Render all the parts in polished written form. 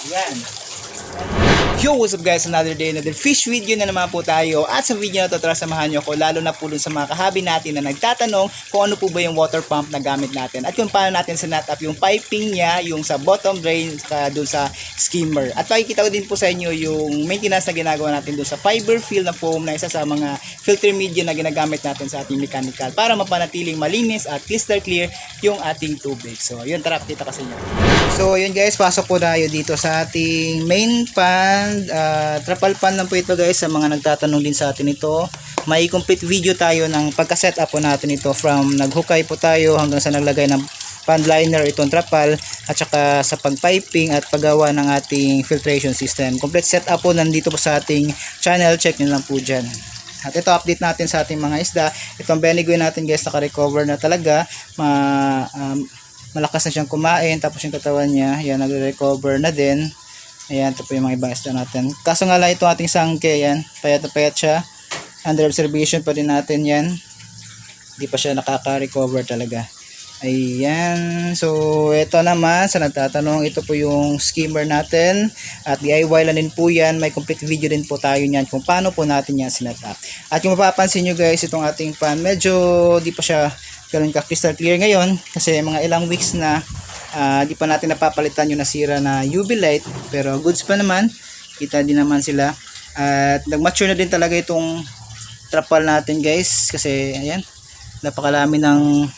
Yan. Yo, what's up guys? Another day, another fish video na naman po tayo. At sa video na to, tara samahan nyo ko, lalo na po dun sa mga kahabi natin na nagtatanong kung ano po ba yung water pump na gamit natin. At kung paano natin sinat up yung piping niya, yung sa bottom drain, dun sa skimmer. At makikita ko din po sa inyo yung maintenance na ginagawa natin dun sa fiber fill na foam na isa sa mga filter media na ginagamit natin sa ating mechanical para mapanatiling malinis at crystal clear yung ating tubig. So, yun, tara, kita kasi nyo. So, yun guys, pasok po tayo dito sa ating main pan. Trapal pan lang po ito guys sa mga nagtatanong din sa atin ito. May complete video tayo ng pagka-setup po natin ito from naghukay po tayo hanggang sa naglagay ng pan liner itong trapal at saka sa pagpiping at paggawa ng ating filtration system. Complete setup po nandito po sa ating channel, check nyo lang po dyan. At ito update natin sa ating mga isda. Itong Beniguin natin guys naka-recover na talaga. Malakas na siyang kumain, tapos yung katawan niya yan nagre-recover na din. Ayan, ito po yung mga ibang isda natin. Kaso nga lang itong ating sangke, yan, payat na payat siya. Under observation pa din natin yan. Hindi pa siya nakaka-recover talaga. Ayan, so ito naman sa nagtatanong, ito po yung skimmer natin. At DIY lang din po yan, may complete video din po tayo niyan kung paano po natin yan sinatap. At kung mapapansin nyo guys, itong ating pan, medyo di pa siya ganun ka crystal clear ngayon. Kasi mga ilang weeks na di pa natin napapalitan yung nasira na UV light, pero goods pa naman, kita din naman sila. At nag-mature na din talaga itong trapal natin guys, kasi ayan, napakalami ng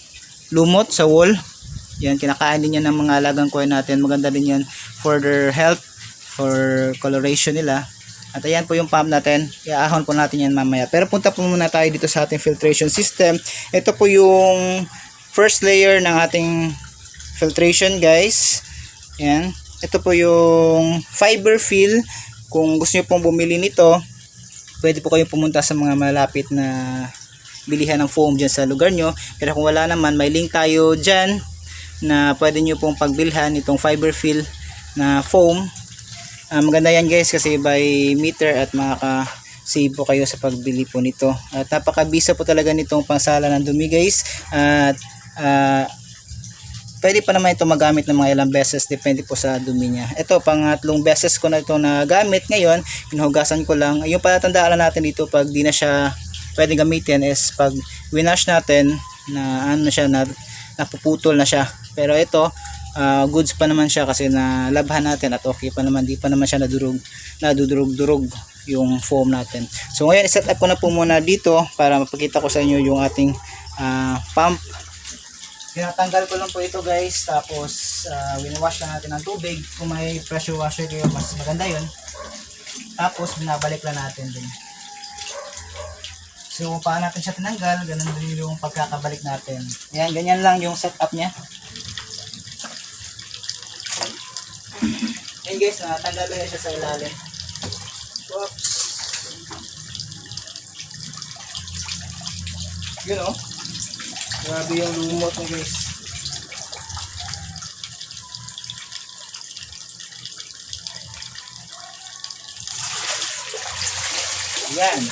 lumot sa wall. Yan, kinakain din yan ng mga alagang koi natin. Maganda din yan for their health, for coloration nila. At ayan po yung pump natin, iaahon po natin yan mamaya. Pero punta po muna tayo dito sa ating filtration system. Ito po yung first layer ng ating filtration guys. Yan. Ito po yung fiber fill. Kung gusto niyo pong bumili nito, pwede po kayong pumunta sa mga malapit na bilihan ng foam dyan sa lugar nyo. Pero kung wala naman, may link tayo dyan na pwede nyo pong pagbilhan itong fiber fill na foam. Maganda yan guys kasi by meter at makaka-save po kayo sa pagbili po nito. At napakabisa po talaga nitong pangsala ng dumi guys. At pwede pa naman ito magamit ng mga ilang beses, depende po sa dumi niya. Ito, pangatlong beses ko na ito nagamit ngayon, pinuhugasan ko lang. Yung palatandaan natin dito pag di na siya pwede gamitin is pag winash natin na ano siya, na napuputol na siya. Pero ito, goods pa naman siya kasi nalabhan natin at okay pa naman, di pa naman siya nadudurog-durog yung foam natin. So ngayon, set up ko na po muna dito para mapakita ko sa inyo yung ating pump. Tinatanggal ko lang po ito guys, tapos winawash lang natin ng tubig. Kung may pressure washer kayo, mas maganda yun. Tapos binabalik lang natin din. So kung paano natin siya tinanggal, ganun din yung pagkakabalik natin. Ayan, ganyan lang yung setup niya. Ayan guys, natanggal lang siya sa ilalim. Oops. Yun o. Grabe yung lumot mo guys. Ayan.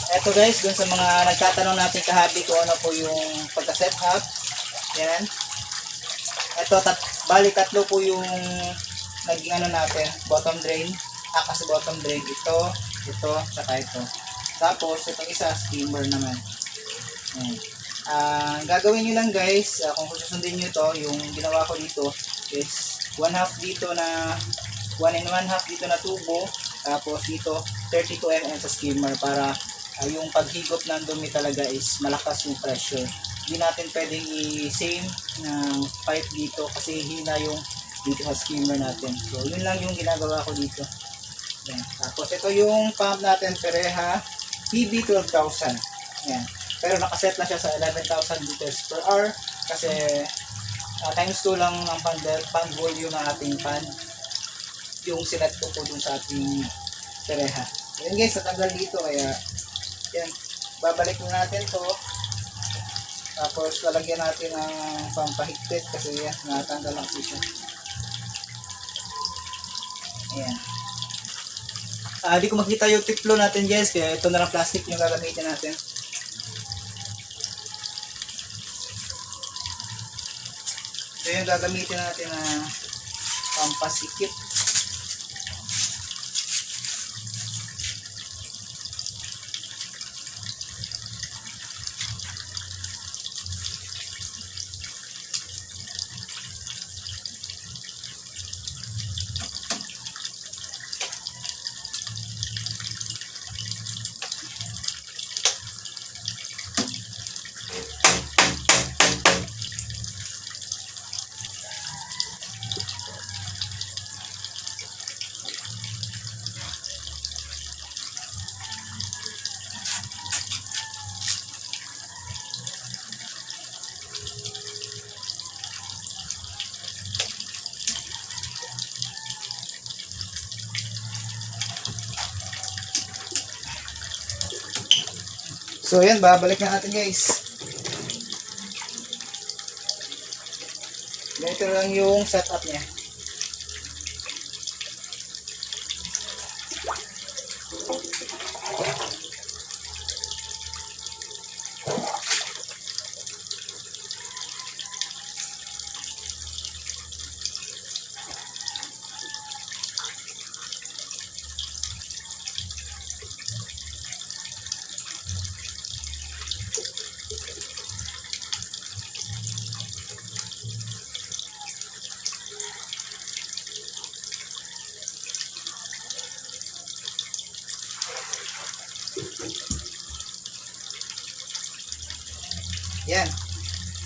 Eto guys, dun sa mga nagtatanong natin kahabi ko ano po yung pagka-set up. Ayan. Eto, bali tatlo po yung naging ano natin, bottom drain. Kasi bottom drain ito, saka ito. Tapos itong isa, skimmer naman. Ayan. Gagawin nyo lang guys, kung susundin nyo to, yung ginawa ko dito is 1/2 dito na 1 and 1/2 dito na tubo, tapos dito 32 mm sa skimmer para yung paghigop ng dumi talaga is malakas yung pressure. Hindi natin pwedeng i-same ng pipe dito kasi hina yung dito sa skimmer natin. So yun lang yung ginagawa ko dito. Yan. Tapos ito yung pump natin, Pereha PB12000. Yan. Pero nakaset na siya sa 11,000 liters per hour kasi times 2 lang ang pan volume ng ating pan yung sinet ko po dun sa ating Pereha. Yan guys, natanggal dito kaya yan, babalik na natin to, tapos lalagyan natin ng pampahigpit kasi yan, natanggal lang siya. Ayan. Di ko makita yung tiplo natin guys, kaya ito na lang plastic yung gagamitin natin. So yung gagamitin natin na pampasikip. So yan, babalik na natin guys. Ganito lang yung setup niya. Yan.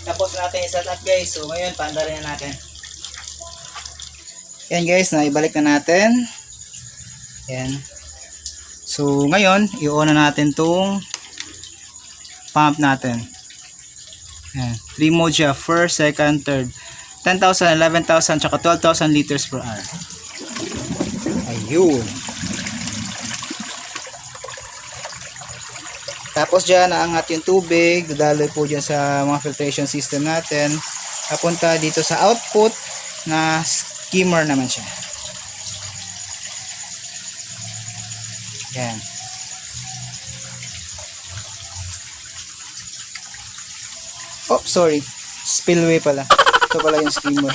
Tapos natin i-set up guys. So ngayon, paandarin na natin. Yan guys, naibalik na natin. Yan. So ngayon, i-on na natin tong pump natin. Yan. 3 mode siya. First, second, third. 10,000, 11,000, tsaka 12,000 liters per hour. Ayun. Tapos dyan, naangat yung tubig, dadaloy po dyan sa mga filtration system natin. Papunta dito sa output na skimmer naman siya. Yan. Oh, sorry. Spillway pala. Ito pala yung skimmer.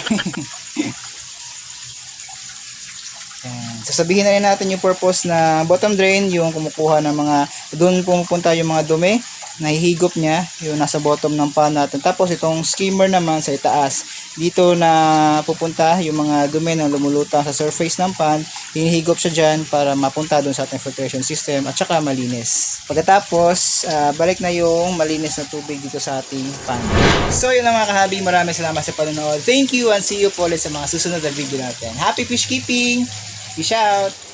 Sasabihin na rin natin yung purpose na bottom drain, yung kumukuha ng mga, doon pumupunta yung mga dumi, nahihigop niya, yung nasa bottom ng pan natin. Tapos itong skimmer naman sa itaas, dito na pupunta yung mga dumi na lumulutang sa surface ng pan, hinihigop siya dyan para mapunta doon sa ating filtration system at saka malinis. Pagkatapos, balik na yung malinis na tubig dito sa ating pan. So yun lang mga kahabi, maraming salamat sa panonood. Thank you and see you po ulit sa mga susunod na video natin. Happy fish keeping! Peace out!